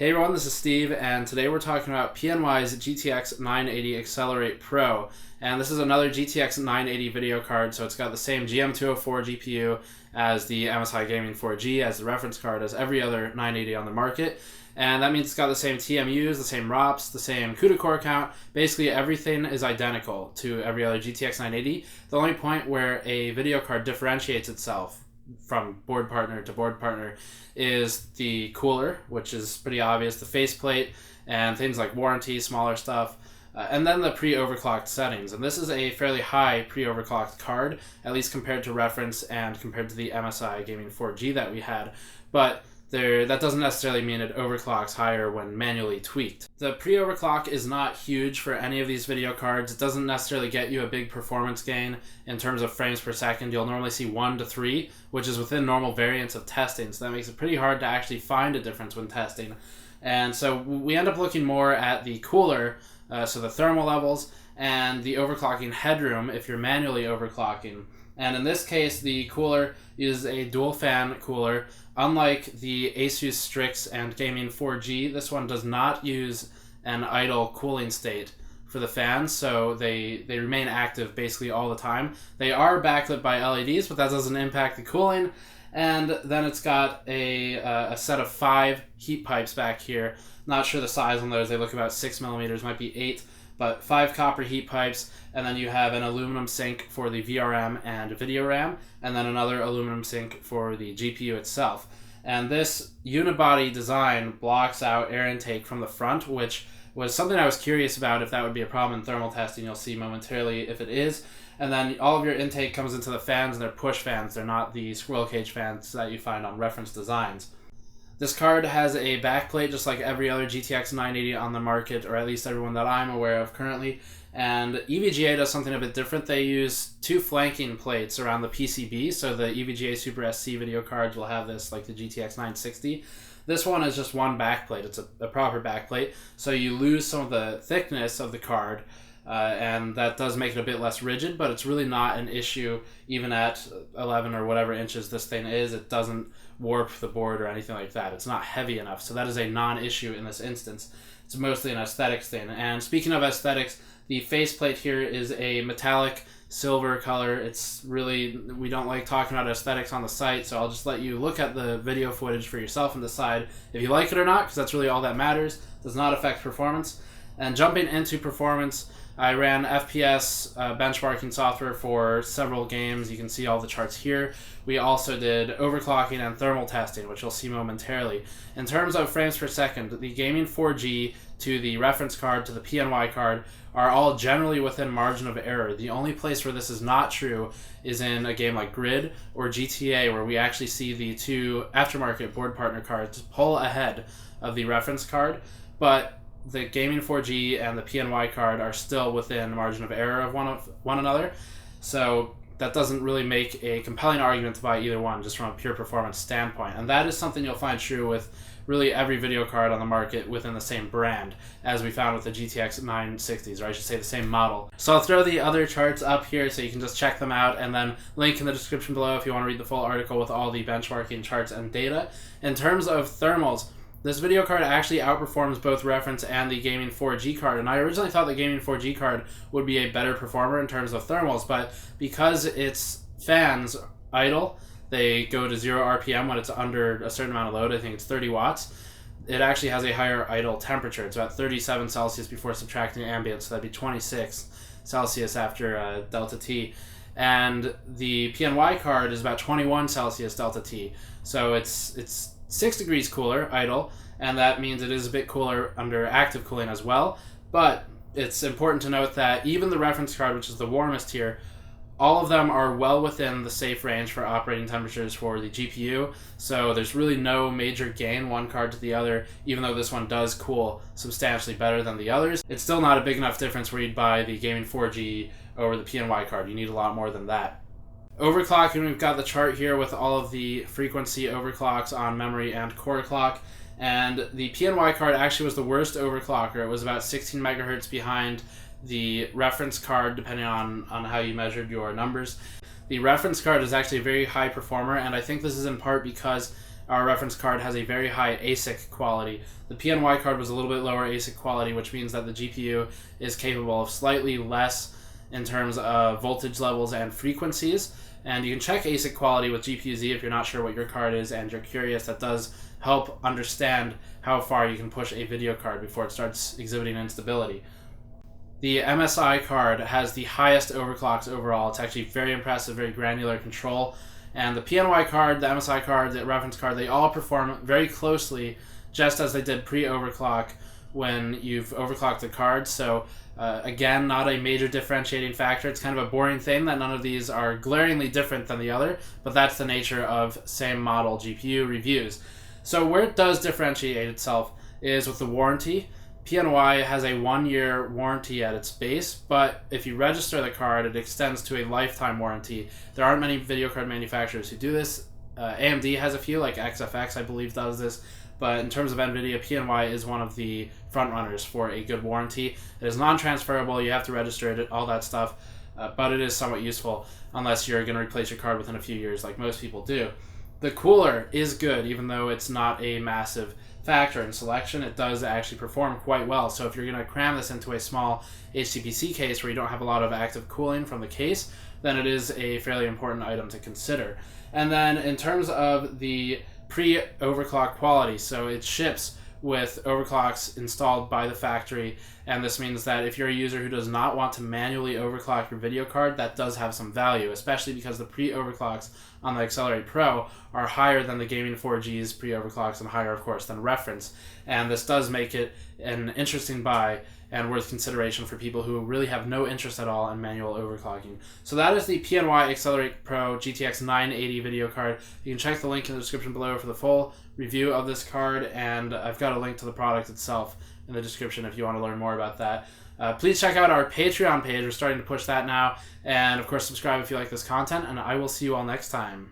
Hey everyone, this is Steve, and today we're talking about PNY's GTX 980 XLR8 Pro. And this is another GTX 980 video card, so it's got the same GM204 GPU as the MSI Gaming 4G, as the reference card, as every other 980 on the market. And that means it's got the same TMUs, the same ROPs, the same CUDA core count. Basically everything is identical to every other GTX 980. The only point where a video card differentiates itself from board partner to board partner is the cooler, which is pretty obvious, the faceplate, and things like warranty, smaller stuff, and then the pre-overclocked settings. And this is a fairly high pre-overclocked card, at least compared to reference and compared to the MSI Gaming 4G that we had. But that doesn't necessarily mean it overclocks higher when manually tweaked. The pre-overclock is not huge for any of these video cards. It doesn't necessarily get you a big performance gain in terms of frames per second. You'll normally see 1 to 3, which is within normal variants of testing, so that makes it pretty hard to actually find a difference when testing. And so we end up looking more at the cooler, so the thermal levels, and the overclocking headroom if you're manually overclocking. And in this case, the cooler is a dual fan cooler. Unlike the Asus Strix and Gaming 4G, this one does not use an idle cooling state for the fans, so they remain active basically all the time. They are backlit by LEDs, but that doesn't impact the cooling. And then it's got a set of 5 heat pipes back here. Not sure the size on those, they look about 6 millimeters, might be 8. But 5 copper heat pipes, and then you have an aluminum sink for the VRM and video RAM, and then another aluminum sink for the GPU itself. And this unibody design blocks out air intake from the front, which was something I was curious about if that would be a problem in thermal testing. You'll see momentarily if it is. And then all of your intake comes into the fans, and they're push fans. They're not the squirrel cage fans that you find on reference designs. This card has a backplate just like every other GTX 980 on the market, or at least everyone that I'm aware of currently. And EVGA does something a bit different. They use 2 flanking plates around the PCB, so the EVGA Super SC video cards will have this like the GTX 960. This one is just one backplate. It's a proper backplate, so you lose some of the thickness of the card, and that does make it a bit less rigid, but it's really not an issue even at 11 or whatever inches this thing is. It doesn't warp the board or anything like that. It's not heavy enough, so that is a non-issue in this instance. It's mostly an aesthetics thing. And speaking of aesthetics, the faceplate here is a metallic silver color. It's really, we don't like talking about aesthetics on the site, so I'll just let you look at the video footage for yourself and decide if you like it or not, because that's really all that matters. It does not affect performance. And jumping into performance, I ran FPS benchmarking software for several games. You can see all the charts here. We also did overclocking and thermal testing, which you'll see momentarily. In terms of frames per second, the Gaming 4G to the reference card to the PNY card are all generally within margin of error. The only place where this is not true is in a game like Grid or GTA, where we actually see the 2 aftermarket board partner cards pull ahead of the reference card. But the Gaming 4G and the PNY card are still within margin of error of one another, so that doesn't really make a compelling argument to buy either one just from a pure performance standpoint. And that is something you'll find true with really every video card on the market within the same brand, as we found with the GTX 960s, or I should say the same model. So I'll throw the other charts up here so you can just check them out, and then link in the description below if you want to read the full article with all the benchmarking charts and data. In terms of thermals, this video card actually outperforms both reference and the Gaming 4G card, and I originally thought the Gaming 4G card would be a better performer in terms of thermals, but because its fans idle, they go to 0 RPM when it's under a certain amount of load, I think it's 30 watts, it actually has a higher idle temperature. It's about 37 Celsius before subtracting ambient, so that'd be 26 Celsius after delta T. And the PNY card is about 21 Celsius delta T, so it's 6 degrees cooler idle, and that means it is a bit cooler under active cooling as well. But it's important to note that even the reference card, which is the warmest here, all of them are well within the safe range for operating temperatures for the GPU, so there's really no major gain one card to the other. Even though this one does cool substantially better than the others, it's still not a big enough difference where you'd buy the Gaming 4G over the PNY card. You need a lot more than that. Overclocking, we've got the chart here with all of the frequency overclocks on memory and core clock, and the PNY card actually was the worst overclocker. It was about 16 megahertz behind the reference card, depending on how you measured your numbers. The reference card is actually a very high performer, and I think this is in part because our reference card has a very high ASIC quality. The PNY card was a little bit lower ASIC quality, which means that the GPU is capable of slightly less in terms of voltage levels and frequencies. And you can check ASIC quality with GPU-Z if you're not sure what your card is and you're curious. That does help understand how far you can push a video card before it starts exhibiting instability. The MSI card has the highest overclocks overall. It's actually very impressive, very granular control. And the PNY card, the MSI card, the reference card, they all perform very closely, just as they did pre-overclock when you've overclocked the card. So again, not a major differentiating factor. It's kind of a boring thing that none of these are glaringly different than the other, but that's the nature of same model GPU reviews. So where it does differentiate itself is with the warranty. PNY has a 1-year warranty at its base, but if you register the card, it extends to a lifetime warranty. There aren't many video card manufacturers who do this. AMD has a few, like XFX I believe does this, but in terms of NVIDIA, PNY is one of the front runners for a good warranty. It is non-transferable, you have to register it, all that stuff, but it is somewhat useful unless you're going to replace your card within a few years like most people do. The cooler is good, even though it's not a massive factor in selection. It does actually perform quite well. So if you're going to cram this into a small HTPC case where you don't have a lot of active cooling from the case, then it is a fairly important item to consider. And then in terms of the pre-overclock quality, so it ships with overclocks installed by the factory, and this means that if you're a user who does not want to manually overclock your video card, that does have some value, especially because the pre-overclocks on the XLR8 Pro are higher than the Gaming 4G's pre-overclocks and higher, of course, than reference. And this does make it an interesting buy and worth consideration for people who really have no interest at all in manual overclocking. So that is the PNY XLR8 Pro GTX 980 video card. You can check the link in the description below for the full review of this card, and I've got a link to the product itself in the description if you want to learn more about that. Please check out our Patreon page. We're starting to push that now. And of course, subscribe if you like this content, and I will see you all next time.